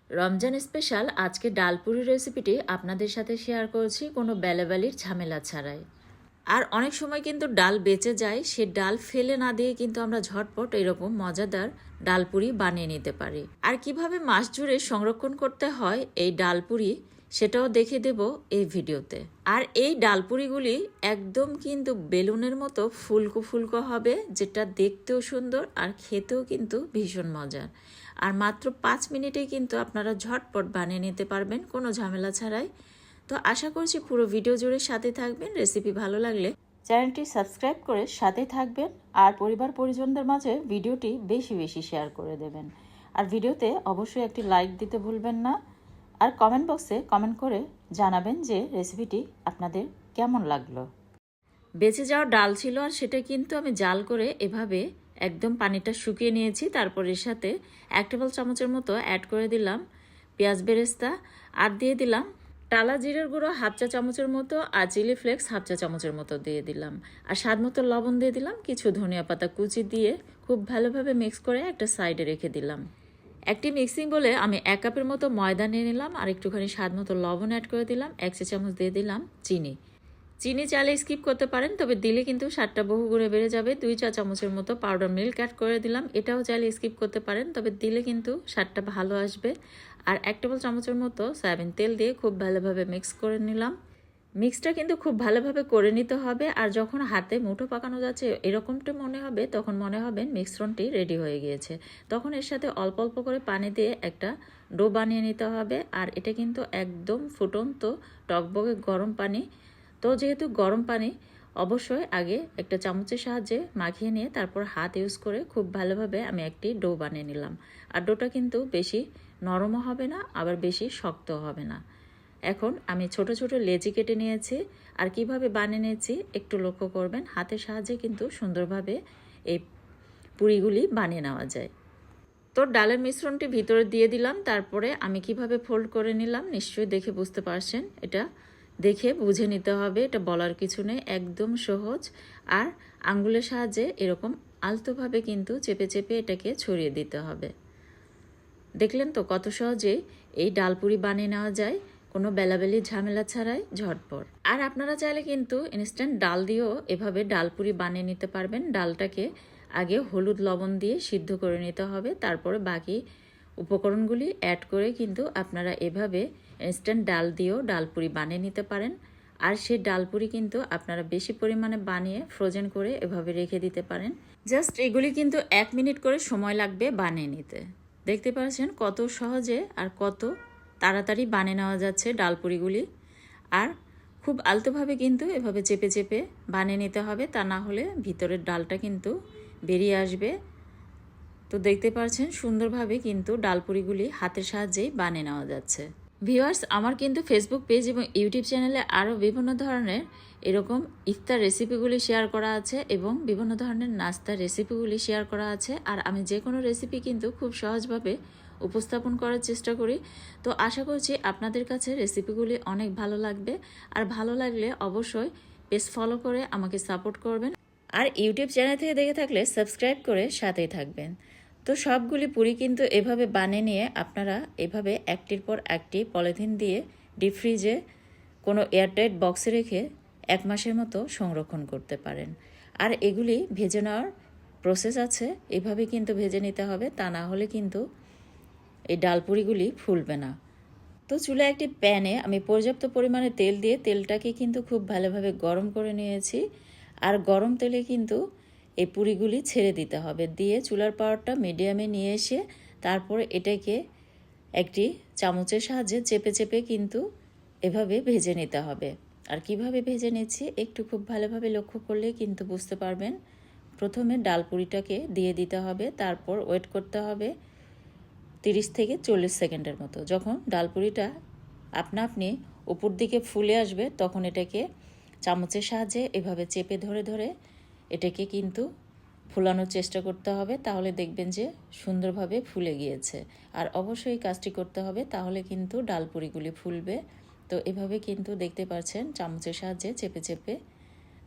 Ramzan special আজকে ডালপুরি রেসিপিটি আপনাদের সাথে শেয়ার করছি কোনো বেলাবেলির ঝামেলা ছাড়াই। আর অনেক সময় কিন্তু ডাল বেঁচে যায়, সে ডাল ফেলে না দিয়ে কিন্তু আমরা ঝটপট এরকম মজাদার ডালপুরি বানিয়ে নিতে পারি। আর কিভাবে মাস জুড়ে সংরক্ষণ করতে হয় এই ডালপুরি সেটাও দেখে দেব এই ভিডিওতে। আর এই ডালপুরিগুলি একদম কিন্তু বেলুনের মতো ফুলকো ফুলকো হবে, যেটা দেখতেও সুন্দর আর খেতেও কিন্তু ভীষণ মজার। আর মাত্র 5 মিনিটেই কিন্তু আপনারা ঝটপট বানিয়ে নিতে পারবেন কোনো ঝামেলা ছাড়াই। তো আশা করছি পুরো ভিডিও জুড়ে সাথে থাকবেন। রেসিপি ভালো লাগলে চ্যানেলটি সাবস্ক্রাইব করে সাথে থাকবেন আর পরিবার পরিজনদের মাঝে ভিডিওটি বেশি বেশি শেয়ার করে দেবেন। আর ভিডিওতে অবশ্যই একটি লাইক দিতে ভুলবেন না। আর কমেন্ট বক্সে কমেন্ট করে জানাবেন যে রেসিপিটি আপনাদের কেমন লাগলো। বেঁচে যাওয়া ডাল ছিল আর সেটা কিন্তু আমি জাল করে এভাবে একদম পানিটা শুকিয়ে নিয়েছি। তারপর এর সাথে 1 টেবিল চামচের মতো অ্যাড করে দিলাম পেঁয়াজ বেরেস্তা, আর দিয়ে দিলাম টালা জিরের গুঁড়ো 1/2 চা চামচের মতো, আর চিলি ফ্লেক্স 1/2 চা চামচের মতো দিয়ে দিলাম, আর স্বাদ মতো লবণ দিয়ে দিলাম, কিছু ধনিয়া পাতা কুচি দিয়ে খুব ভালোভাবে মিক্স করে একটা সাইডে রেখে দিলাম। একটি মিক্সিং বলে আমি 1 কাপের মতো ময়দা নিয়ে নিলাম, আর একটুখানি স্বাদ মতো লবণ অ্যাড করে দিলাম, 1 চা চামচ দিয়ে দিলাম চিনি। চিনি চাইলে স্কিপ করতে পারেন, তবে দিলে কিন্তু স্বাদটা বহু গুণে বেড়ে যাবে। 2 চা চামচের মতো পাউডার মিল্ক অ্যাড করে দিলাম, এটাও চাইলে স্কিপ করতে পারেন, তবে দিলে কিন্তু স্বাদটা ভালো আসবে। আর 1 টেবিল চামচের মতো সয়াবিন তেল দিয়ে খুব ভালোভাবে মিক্স করে নিলাম। মিক্সটা কিন্তু খুব ভালোভাবে করে নিতে হবে, আর যখন হাতে মুঠো পাকানো যাচ্ছে এরকমটা মনে হবে, তখন মনে হবে মিশ্রণটি রেডি হয়ে গিয়েছে। তখন এর সাথে অল্প অল্প করে পানি দিয়ে একটা ডো বানিয়ে নিতে হবে। আর এটা কিন্তু একদম ফুটন্ত টকবকে গরম পানি। তো যেহেতু গরম পানি, অবশ্যই আগে একটা চামচের সাহায্যে মাখিয়ে নিয়ে তারপর হাত ইউজ করে খুব ভালোভাবে আমি একটি ডো বানিয়ে নিলাম। আর ডোটা কিন্তু বেশি নরমও হবে না, আবার বেশি শক্ত হবে না। এখন আমি ছোট ছোট লেচি কেটে নিয়েছি, আর কিভাবে বানিয়ে নিয়েছি একটু লক্ষ্য করবেন। হাতের সাহায্যে কিন্তু সুন্দরভাবে এই পুরিগুলি বানিয়ে নেওয়া যায়। তো ডালের মিশ্রণটি ভিতরে দিয়ে দিলাম, তারপরে আমি কিভাবে ফোল্ড করে নিলাম নিশ্চয়ই দেখে বুঝতে পারছেন। এটা দেখে বুঝে নিতে হবে, এটা বলার কিছু নেই, একদম সহজ। আর আঙ্গুলের সাহায্যে এরকম আলতোভাবে কিন্তু চেপে চেপে এটাকে ছড়িয়ে দিতে হবে। দেখলেন তো কত সহজে এই ডালপুরি বানিয়ে নেওয়া যায় কোনো বেলাবেলি ঝামেলা ছাড়াই ঝটপট। আর আপনারা চাইলে কিন্তু ইনস্ট্যান্ট ডাল দিয়েও এভাবে ডালপুরি বানিয়ে নিতে পারবেন। ডালটাকে আগে হলুদ লবণ দিয়ে সিদ্ধ করে নিতে হবে, তারপরে বাকি উপকরণগুলি অ্যাড করে কিন্তু আপনারা এভাবে ইনস্ট্যান্ট ডাল দিয়েও ডালপুরি বানিয়ে নিতে পারেন। আর সেই ডালপুরি কিন্তু আপনারা বেশি পরিমাণে বানিয়ে ফ্রোজেন করে এভাবে রেখে দিতে পারেন। জাস্ট এগুলি কিন্তু 1 মিনিট করে সময় লাগবে বানিয়ে নিতে। দেখতে পাচ্ছেন কত সহজে আর কত তাড়াতাড়ি বানিয়ে নেওয়া যাচ্ছে ডালপুরিগুলি। আর খুব আলতোভাবে কিন্তু এভাবে চেপে চেপে বানিয়ে নিতে হবে, তা না হলে ভিতরের ডালটা কিন্তু বেরিয়ে আসবে। তো দেখতে পাচ্ছেন সুন্দরভাবে কিন্তু ডালপুরিগুলি হাতের সাহায্যেই বানিয়ে নেওয়া যাচ্ছে। ভিউয়ার্স, আমার কিন্তু ফেসবুক পেজ এবং ইউটিউব চ্যানেলে আরও বিভিন্ন ধরনের এরকম ইফতার রেসিপিগুলি শেয়ার করা আছে এবং বিভিন্ন ধরনের নাস্তার রেসিপিগুলি শেয়ার করা আছে। আর আমি যে কোনো রেসিপি কিন্তু খুব সহজভাবে উপস্থাপন করার চেষ্টা করি। তো আশা করছি আপনাদের কাছে রেসিপিগুলি অনেক ভালো লাগবে। আর ভালো লাগলে অবশ্যই পেজ ফলো করে আমাকে সাপোর্ট করবেন। আর ইউটিউব চ্যানেল থেকে দেখে থাকলে সাবস্ক্রাইব করে সাথেই থাকবেন। তো সবগুলি পুরি কিন্তু এভাবে বানিয়ে নিয়ে আপনারা এভাবে একটির পর একটি পলিথিন দিয়ে ডিপ ফ্রিজে কোনো এয়ারটাইট বক্সে রেখে 1 মাসের মতো সংরক্ষণ করতে পারেন। আর এগুলি ভেজে নেওয়ার প্রসেস আছে, এভাবে কিন্তু ভেজে নিতে হবে, তা না হলে কিন্তু এই ডালপুরিগুলি ফুলবে না। তো চুলায় একটি প্যানে আমি পর্যাপ্ত পরিমাণে তেল দিয়ে তেলটাকে কিন্তু খুব ভালোভাবে গরম করে নিয়েছি। আর গরম তেলে কিন্তু এই পুরিগুলি ছেড়ে দিতে হবে, দিয়ে চুলার পাওয়ারটা মিডিয়ামে নিয়ে এসে তারপরে এটাকে একটি চামচের সাহায্যে চেপে চেপে কিন্তু এভাবে ভেজে নিতে হবে। আর কিভাবে ভেজে নিচ্ছি একটু খুব ভালোভাবে লক্ষ্য করলে কিন্তু বুঝতে পারবেন। প্রথমে ডালপুরিটাকে দিয়ে দিতে হবে, তারপর ওয়েট করতে হবে 30 থেকে 40 সেকেন্ডের মতো। যখন ডালপুরিটা আপনা আপনি উপর দিকে ফুলে আসবে তখন এটাকে চামচের সাহায্যে এভাবে চেপে ধরে ধরে এটাকে কিন্তু ফুলানোর চেষ্টা করতে হবে, তাহলে দেখবেন যে সুন্দরভাবে ফুলে গিয়েছে। আর অবশ্যই কাজটি করতে হবে, তাহলে কিন্তু ডালপুরিগুলি ফুলবে। তো এভাবে কিন্তু দেখতে পাচ্ছেন চামচের সাহায্যে চেপে চেপে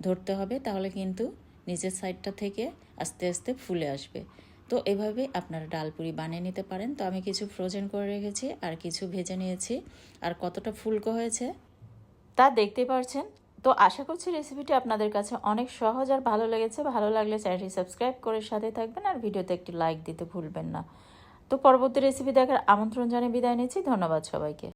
ধরতে হবে, তাহলে কিন্তু নিচের সাইডটা থেকে আস্তে আস্তে ফুলে আসবে। তো এভাবে আপনারা ডালপুরি বানিয়ে নিতে পারেন। তো আমি কিছু ফ্রোজেন করে রেখেছি আর কিছু ভেজে নিয়েছি। আর কতটা ফুলকো হয়েছে তা দেখতে পাচ্ছেন। তো আশা করছি রেসিপিটি আপনাদের কাছে অনেক সহজ আর ভালো লেগেছে। ভালো লাগলে চ্যানেলটি সাবস্ক্রাইব করে সাথে থাকবেন আর ভিডিওতে একটি লাইক দিতে ভুলবেন না। তো পরবর্তী রেসিপি দেখার আমন্ত্রণ জানিয়ে বিদায় নিচ্ছি। ধন্যবাদ সবাইকে।